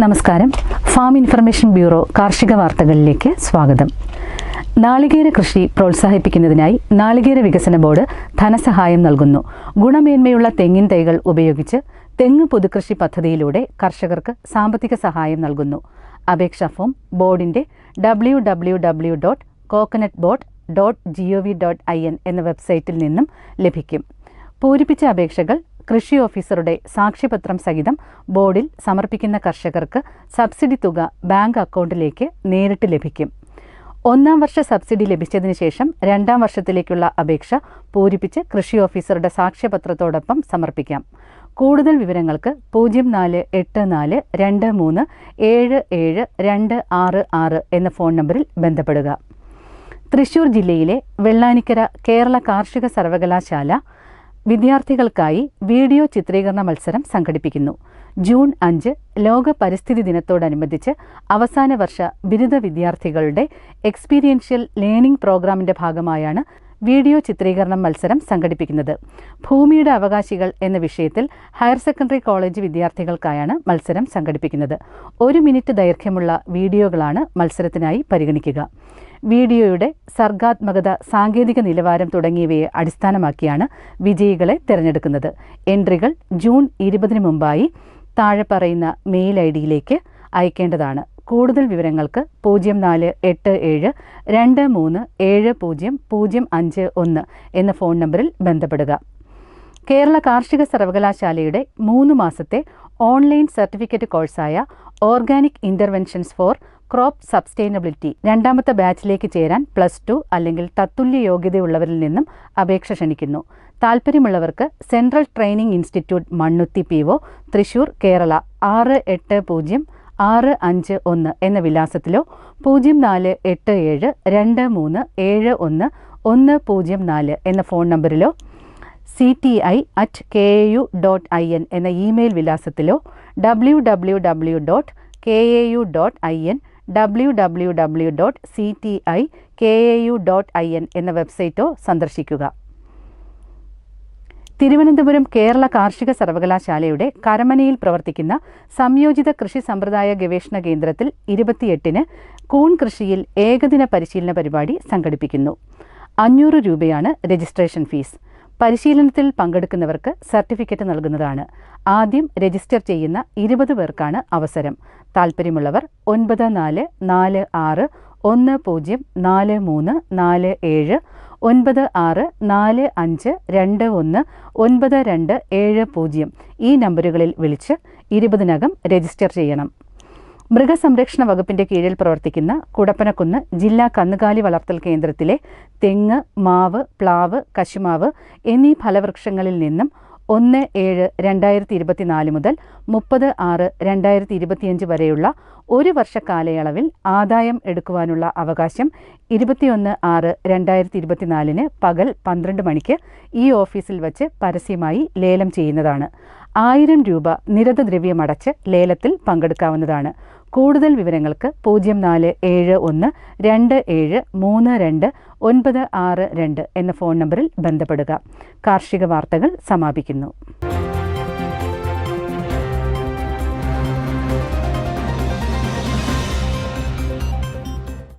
നമസ്കാരം. Farm information bureau കാർഷിക വാർത്തകളിലേക്ക് സ്വാഗതം. നാളികേര കൃഷി പ്രോത്സാഹിപ്പിക്കുന്നതിനായി നാളികേര വികസന ബോർഡ് ധനസഹായം നൽകുന്നു. ഗുണമേന്മയുള്ള തെങ്ങിൻ തൈകൾ ഉപയോഗിച്ച് തെങ്ങ് പുതുകൃഷി പദ്ധതിയിലൂടെ കർഷകർക്ക് സാമ്പത്തിക സഹായം നൽകുന്നു. അപേക്ഷാ ഫോം ബോർഡിന്റെ www.coconutboard.gov.in എന്ന വെബ്സൈറ്റിൽ നിന്നും ലഭിക്കും. പൂരിപ്പിച്ച അപേക്ഷകൾ കൃഷി ഓഫീസറുടെ സാക്ഷ്യപത്രം സഹിതം ബോർഡിൽ സമർപ്പിക്കുന്ന കർഷകർക്ക് സബ്സിഡി തുക ബാങ്ക് അക്കൗണ്ടിലേക്ക് നേരിട്ട് ലഭിക്കും. ഒന്നാം വർഷ സബ്സിഡി ലഭിച്ചതിന് ശേഷം രണ്ടാം വർഷത്തിലേക്കുള്ള അപേക്ഷ പൂരിപ്പിച്ച് കൃഷി ഓഫീസറുടെ സാക്ഷ്യപത്രത്തോടൊപ്പം സമർപ്പിക്കാം. കൂടുതൽ വിവരങ്ങൾക്ക് 048423772266 എന്ന ഫോൺ നമ്പറിൽ ബന്ധപ്പെടുക. തൃശൂർ ജില്ലയിലെ വെള്ളാനിക്കര കേരള കാർഷിക സർവകലാശാല വിദ്യാർത്ഥികൾക്കായി വീഡിയോ ചിത്രീകരണ മത്സരം സംഘടിപ്പിക്കുന്നു. ജൂൺ 5 ലോക പരിസ്ഥിതി ദിനത്തോടനുബന്ധിച്ച് അവസാന വർഷ ബിരുദ വിദ്യാർത്ഥികളുടെ എക്സ്പീരിയൻഷ്യൽ ലേണിംഗ് പ്രോഗ്രാമിന്റെ ഭാഗമായാണ് വീഡിയോ ചിത്രീകരണ മത്സരം സംഘടിപ്പിക്കുന്നത്. ഭൂമിയുടെ അവകാശികൾ എന്ന വിഷയത്തിൽ ഹയർ സെക്കൻഡറി കോളേജ് വിദ്യാർത്ഥികൾക്കായാണ് മത്സരം സംഘടിപ്പിക്കുന്നത്. 1 മിനിറ്റ് ദൈർഘ്യമുള്ള വീഡിയോകളാണ് മത്സരത്തിനായി പരിഗണിക്കുക. വീഡിയോയുടെ സർഗാത്മകത, സാങ്കേതിക നിലവാരം തുടങ്ങിയവയെ അടിസ്ഥാനമാക്കിയാണ് വിജയികളെ തിരഞ്ഞെടുക്കുന്നത്. എൻട്രികൾ ജൂൺ 20 മുമ്പായി താഴെ പറയുന്ന മെയിൽ ഐഡിയിലേക്ക് അയക്കേണ്ടതാണ്. കൂടുതൽ വിവരങ്ങൾക്ക് 048723705051 എന്ന ഫോൺ നമ്പറിൽ ബന്ധപ്പെടുക. കേരള കാർഷിക സർവകലാശാലയുടെ 3 മാസത്തെ ഓൺലൈൻ സർട്ടിഫിക്കറ്റ് കോഴ്സായ organic interventions for crop sustainability രണ്ടാമത്തെ ബാച്ചിലേക്ക് ചേരാൻ +2 അല്ലെങ്കിൽ തത്തുല്യ യോഗ്യതയുള്ളവരിൽ നിന്നും അപേക്ഷ ക്ഷണിക്കുന്നു. താൽപ്പര്യമുള്ളവർക്ക് central training institute Mannuthy PO, Thrissur, Kerala 680651 എന്ന വിലാസത്തിലോ 048723710104 എന്ന ഫോൺ നമ്പറിലോ cti@kau.in എന്ന ഇമെയിൽ വിലാസത്തിലോ www.kau.in www.ctikau.in എന്ന വെബ്സൈറ്റോ സന്ദർശിക്കുക. തിരുവനന്തപുരം കേരള കാർഷിക സർവകലാശാലയുടെ കരമനയിൽ പ്രവർത്തിക്കുന്ന സംയോജിത കൃഷി സമ്പ്രദായ ഗവേഷണ കേന്ദ്രത്തിൽ 28-ന് കൂൺ കൃഷിയിൽ ഏകദിന പരിശീലന പരിപാടി സംഘടിപ്പിക്കുന്നു. 500 രൂപയാണ് രജിസ്ട്രേഷൻ ഫീസ്. പരിശീലനത്തിൽ പങ്കെടുക്കുന്നവർക്ക് സർട്ടിഫിക്കറ്റ് നൽകുന്നതാണ്. ആദ്യം രജിസ്റ്റർ ചെയ്യുന്ന 20 പേർക്കാണ് അവസരം. താൽപ്പര്യമുള്ളവർ 94104347 9645219270 ഈ നമ്പറുകളിൽ വിളിച്ച് 20-നകം രജിസ്റ്റർ ചെയ്യണം. മൃഗസംരക്ഷണ വകുപ്പിന്റെ കീഴിൽ പ്രവർത്തിക്കുന്ന കുടപ്പനക്കുന്ന് ജില്ലാ കന്നുകാലി വളർത്തൽ കേന്ദ്രത്തിലെ തെങ്ങ്, മാവ്, പ്ലാവ്, കശുമാവ് എന്നീ ഫലവൃക്ഷങ്ങളിൽ നിന്നും 1/7/2024 മുതൽ 30/6/2025 വരെയുള്ള 1 വർഷ കാലയളവിൽ ആദായം എടുക്കുവാനുള്ള അവകാശം 21/6/2024 പകൽ 12 മണിക്ക് ഈ ഓഫീസിൽ വച്ച് പരസ്യമായി ലേലം ചെയ്യുന്നതാണ്. 1000 രൂപ നിരതദ്രവ്യമടച്ച് ലേലത്തിൽ പങ്കെടുക്കാവുന്നതാണ്. കൂടുതൽ വിവരങ്ങൾക്ക് 0471273296 എന്ന ഫോൺ നമ്പറിൽ ബന്ധപ്പെടുക. കാർഷിക വാർത്തകൾ സമാപിക്കുന്നു.